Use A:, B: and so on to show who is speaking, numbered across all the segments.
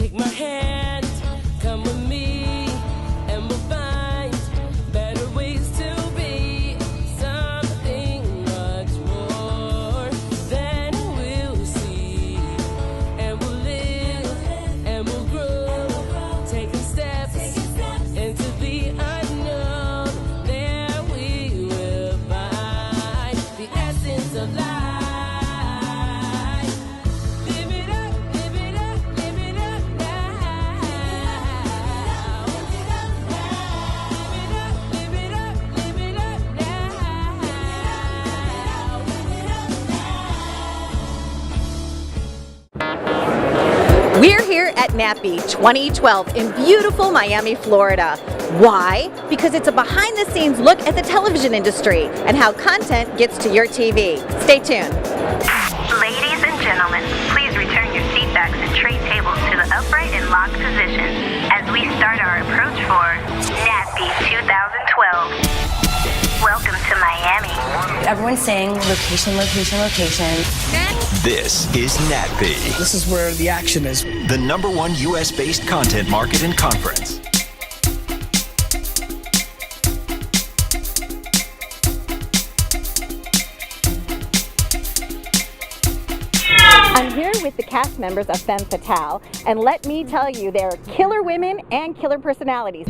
A: Take my hand, come with me, and we'll find better ways to be something much more than we'll see. And we'll live, and we'll grow, taking steps into the unknown. There we will find the essence of life. Live it up, live it up, live it up now. Live it up now. Live it up, live it up, live it up now. Live it up now.
B: We're here at NAPPY 2012 in beautiful Miami, Florida. Why? Because it's a behind-the-scenes look at the television industry and how content gets to your TV. Stay tuned.
C: Ladies and gentlemen, please return your seatbacks and tray tables to the upright and locked positions as we start our approach for NAPPY 2012. Welcome to Miami.
D: Everyone's saying location, location, location.
E: This is NAPPY,
F: This is where the action is.
E: the #1 US-based content market and conference.
B: I'm here with the cast members of Femme Fatales, and let me tell you, they're killer women and killer personalities.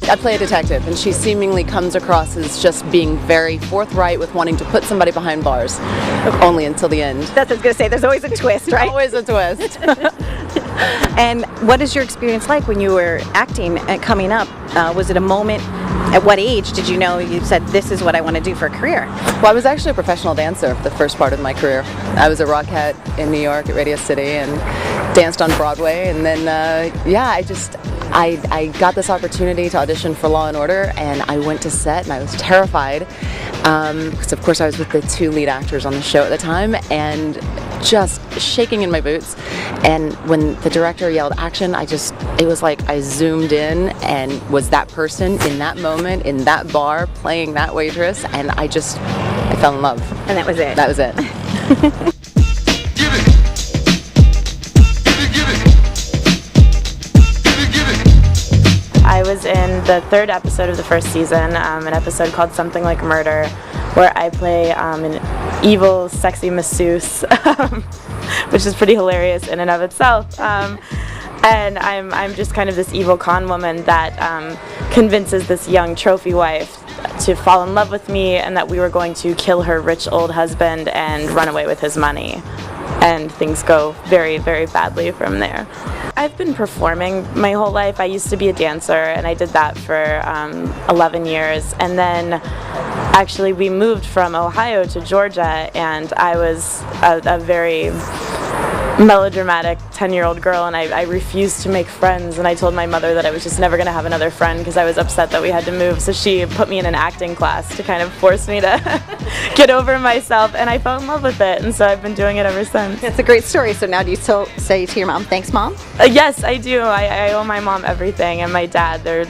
G: I play a detective, and she seemingly comes across as just being very forthright with wanting to put somebody behind bars, only until the end.
B: That's what I was going to say, there's always a twist, right?
G: Always a twist.
B: And what is your experience like when you were acting and coming up? Was it a moment, at what age did you know you said, this is what I want to do for a career?
G: Well, I was actually a professional dancer for the first part of my career. I was a rockette in New York at Radio City and danced on Broadway, and then, I got this opportunity to audition for Law & Order, and I went to set, and I was terrified, because of course I was with the two lead actors on the show at the time, and just shaking in my boots. And when the director yelled action, it was like I zoomed in and was that person in that moment, in that bar, playing that waitress, and I fell in love.
B: And that was it?
G: That was it.
H: I was in the third episode of the first season, an episode called Something Like Murder, where I play an evil, sexy masseuse, which is pretty hilarious in and of itself. And I'm just kind of this evil con woman that convinces this young trophy wife to fall in love with me, and that we were going to kill her rich old husband and run away with his money. And things go very, very badly from there. I've been performing my whole life. I used to be a dancer, and I did that for 11 years. And then actually we moved from Ohio to Georgia, and I was a very melodramatic 10-year-old girl, and I refused to make friends, and I told my mother that I was just never going to have another friend because I was upset that we had to move. So she put me in an acting class to kind of force me to get over myself, and I fell in love with it, and so I've been doing it ever since.
B: That's a great story. So now do you still say to your mom, thanks, Mom?
H: Yes, I do. I owe my mom everything, and my dad. They're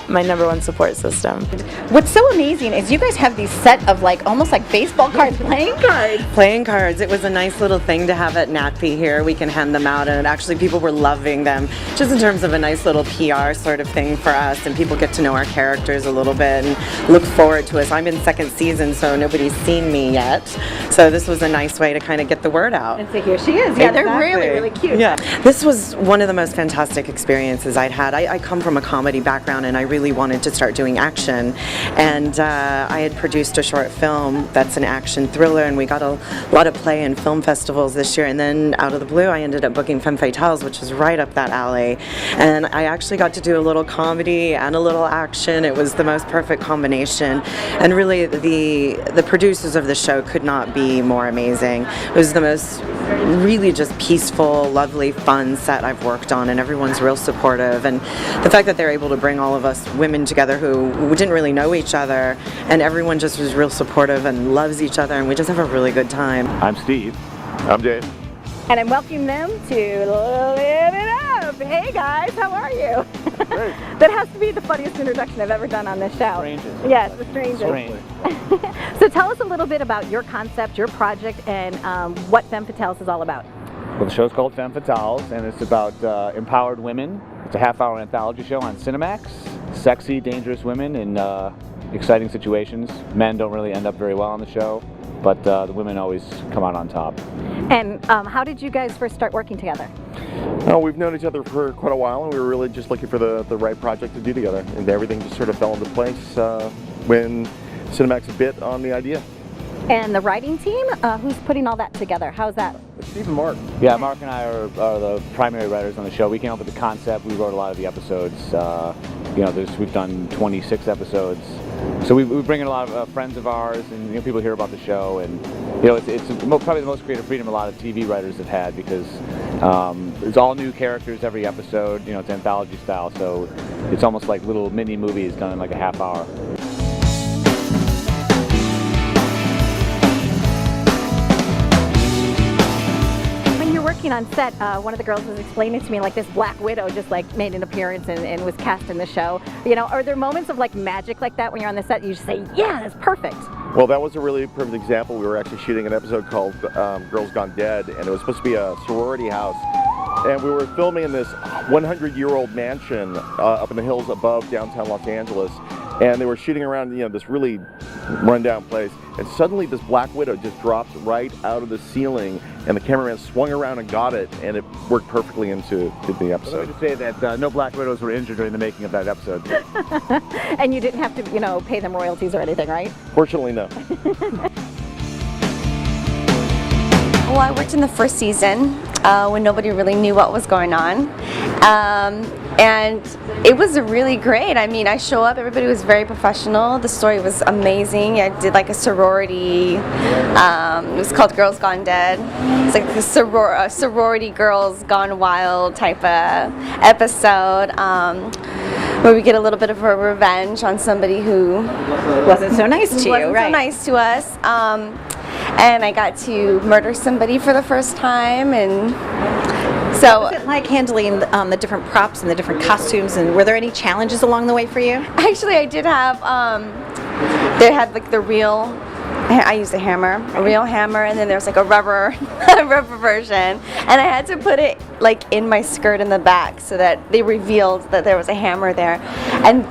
H: my #1 support system.
B: What's so amazing is you guys have these set of almost like baseball cards, playing cards.
I: Playing cards. It was a nice little thing to have at NAPPY here. We can hand them out, and actually people were loving them, just in terms of a nice little PR sort of thing for us, and people get to know our characters a little bit and look forward to us. I'm in second season, so nobody's seen me yet, so this was a nice way to kind of get the word out.
B: And so here she is. Yeah,
I: Exactly.
B: they're really, really cute.
I: Yeah, this was one of the most fantastic experiences I'd had. I come from a comedy background, and I really wanted to start doing action, and I had produced a short film that's an action thriller, and we got a lot of play and film festivals this year, and then out of the blue I ended up booking Femme Fatales, which is right up that alley, and I actually got to do a little comedy and a little action. It was the most perfect combination, and really the producers of the show could not be more amazing. It was the most really just peaceful, lovely, fun set I've worked on, and everyone's real supportive. And the fact that they're able to bring all of us women together who didn't really know each other, and everyone just was real supportive and loves each other, and we just have a really good time.
F: I'm Steve. I'm Dave.
B: And I'm welcoming them to Live It Up. Hey guys, how are you?
F: Great.
B: That has to be the funniest introduction I've ever done on this show.
F: Strangest.
B: Yes, the strangest.
F: Strange.
B: So tell us a little bit about your concept, your project, and what Femme Fatales is all about.
F: Well, the show's called Femme Fatales, and it's about empowered women. It's a half-hour anthology show on Cinemax. Sexy, dangerous women in exciting situations. Men don't really end up very well on the show, but the women always come out on top.
B: And how did you guys first start working together?
J: We've known each other for quite a while, and we were really just looking for the right project to do together. And everything just sort of fell into place when Cinemax bit on the idea.
B: And the writing team, who's putting all that together? How's that?
J: Steve and Mark.
F: Yeah, Mark and I are the primary writers on the show. We came up with the concept. We wrote a lot of the episodes. We've done 26 episodes. So we bring in a lot of friends of ours, and people hear about the show, and it's probably the most creative freedom a lot of TV writers have had, because it's all new characters every episode. It's anthology style, so it's almost like little mini movies done in like a half hour.
B: Working on set, one of the girls was explaining to me like this Black Widow just like made an appearance and was cast in the show. Are there moments of like magic like that when you're on the set you just say, yeah, that's perfect?
J: Well, that was a really perfect example. We were actually shooting an episode called Girls Gone Dead, and it was supposed to be a sorority house. And we were filming in this 100-year-old mansion up in the hills above downtown Los Angeles. And they were shooting around, this really rundown place. And suddenly this Black Widow just dropped right out of the ceiling, and the cameraman swung around and got it, and it worked perfectly into the episode.
F: I would say that no Black Widows were injured during the making of that episode.
B: And you didn't have to, pay them royalties or anything, right?
J: Fortunately, no.
D: Well, I worked in the first season when nobody really knew what was going on. And it was really great. I mean, I show up, everybody was very professional. The story was amazing. I did like a sorority, it was called Girls Gone Dead. It's like the sorority girls gone wild type of episode. Where we get a little bit of a revenge on somebody who
B: wasn't so nice to you, right?
D: Wasn't so nice to us. And I got to murder somebody for the first time, and so.
B: What was it like handling the different props and the different costumes, and were there any challenges along the way for you?
D: Actually, I did have, they had like the real, I used a hammer, a real hammer, and then there's like a rubber version, and I had to put it like in my skirt in the back so that they revealed that there was a hammer there, and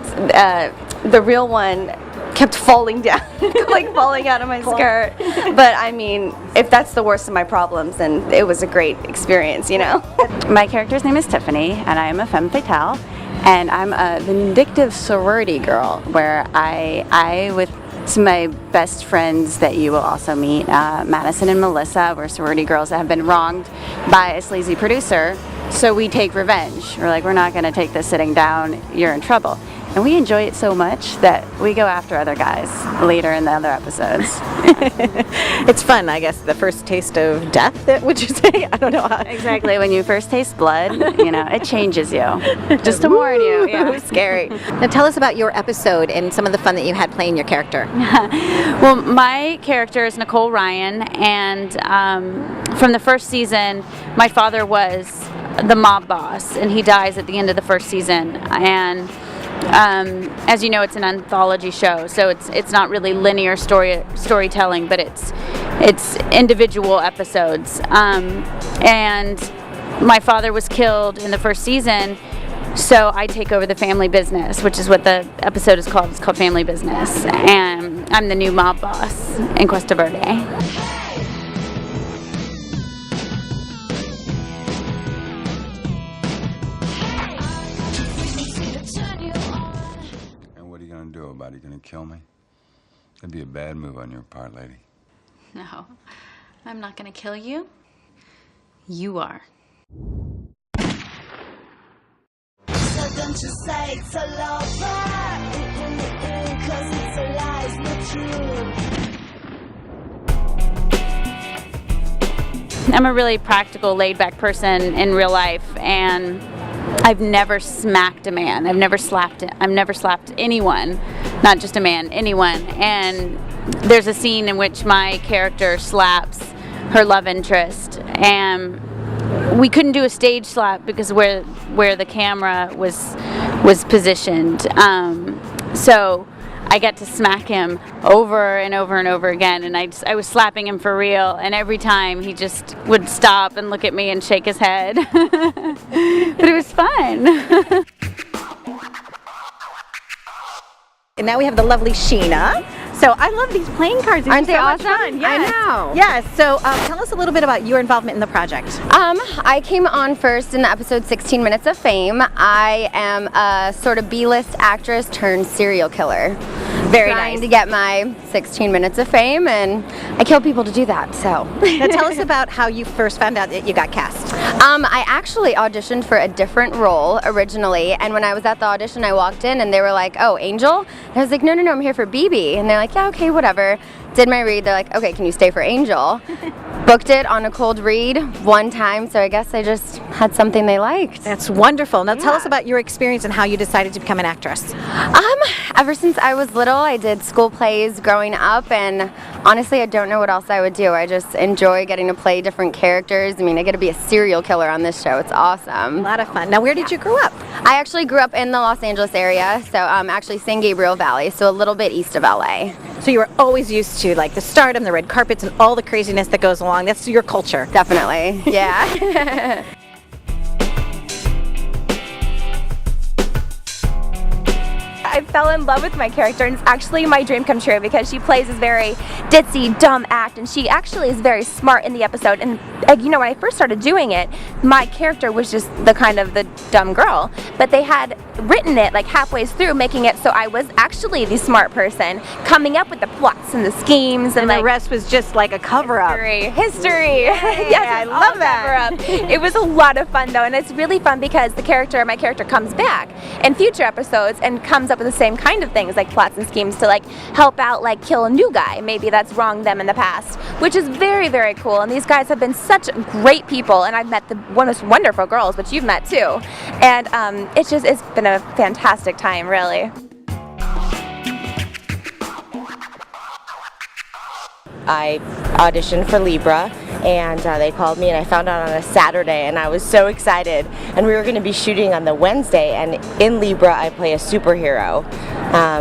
D: the real one kept falling down, like falling out of my skirt. But I mean, if that's the worst of my problems, then it was a great experience,
K: My character's name is Tiffany, and I am a femme fatale, and I'm a vindictive sorority girl, where I with some of my best friends that you will also meet, Madison and Melissa, we're sorority girls that have been wronged by a sleazy producer, so we take revenge. We're like, we're not going to take this sitting down, you're in trouble. And we enjoy it so much that we go after other guys later in the other episodes.
B: It's fun, I guess, the first taste of death, would you say? I don't know.
K: Exactly, when you first taste blood, it changes you. Just to warn you. Yeah.
B: Scary. Now tell us about your episode and some of the fun that you had playing your character.
K: Well, my character is Nicole Ryan, and from the first season, my father was the mob boss, and he dies at the end of the first season. And as you know, it's an anthology show, so it's not really linear storytelling, but it's individual episodes. And my father was killed in the first season, so I take over the family business, which is what the episode is called. It's called Family Business, and I'm the new mob boss in Cuesta Verde.
L: About it, gonna kill me? That'd be a bad move on your part, lady.
M: No, I'm not gonna kill you. You are. So don't you say it's a lover, 'cause it's a lie, it's not true.
K: I'm a really practical, laid-back person in real life, and I've never smacked a man. I've never slapped anyone, not just a man, anyone. And there's a scene in which my character slaps her love interest, and we couldn't do a stage slap because where the camera was positioned. So I got to smack him over and over and over again, and I was slapping him for real, and every time he just would stop and look at me and shake his head. But it was fun.
B: And now we have the lovely Sheena. So I love these playing cards. These
D: Aren't they
B: so much
D: awesome?
B: fun. Yes.
D: I know.
B: Yes. So tell us a little bit about your involvement in the project.
D: I came on first in the episode 16 Minutes of Fame. I am a sort of B-list actress turned serial killer.
B: Very
D: trying
B: nice.
D: to get my 16 minutes of fame, and I kill people to do that, so.
B: Now tell us about how you first found out that you got cast.
D: I actually auditioned for a different role originally, and when I was at the audition, I walked in and they were like, "Oh, Angel?" And I was like, no, I'm here for BB. And they're like, "Yeah, okay, whatever." Did my read, they're like, "Okay, can you stay for Angel?" Booked it on a cold read one time, so I guess I just had something they liked.
B: That's wonderful. Now tell us about your experience and how you decided to become an actress.
D: Ever since I was little, I did school plays growing up, and honestly, I don't know what else I would do. I just enjoy getting to play different characters. I mean, I get to be a serial killer on this show. It's awesome.
B: A lot of fun. Now, where did you grow up?
D: I actually grew up in the Los Angeles area, so actually San Gabriel Valley, so a little bit east of LA.
B: So you were always used to like the stardom, the red carpets, and all the craziness that goes along. That's your culture.
D: Definitely, yeah.
N: I fell in love with my character, and it's actually my dream come true because she plays this very ditzy, dumb act, and she actually is very smart in the episode. And you know, when I first started doing it, my character was just the kind of the dumb girl, but they had written it like halfway through, making it so I was actually the smart person, coming up with the plots and the schemes, and
B: the rest was just like a cover-up.
N: History.
B: Yay,
N: Yes,
B: I love that.
N: cover-up. It was a lot of fun though, and it's really fun because my character comes back in future episodes and comes up with the same kind of things, like plots and schemes to like help out, like kill a new guy maybe that's wronged them in the past, which is very, very cool. And these guys have been such great people, and I've met the most wonderful girls, which you've met too, and it's been a fantastic time, really.
O: I auditioned for Libra, and they called me, and I found out on a Saturday, and I was so excited. And we were going to be shooting on the Wednesday, and in Libra I play a superhero.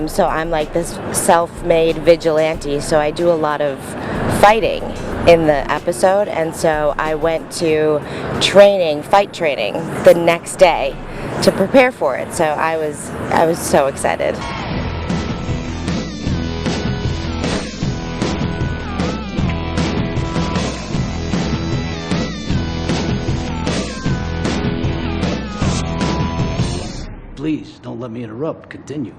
O: So I'm like this self-made vigilante, so I do a lot of fighting in the episode, and so I went to fight training the next day to prepare for it. So I was so excited.
P: Please don't let me interrupt. Continue.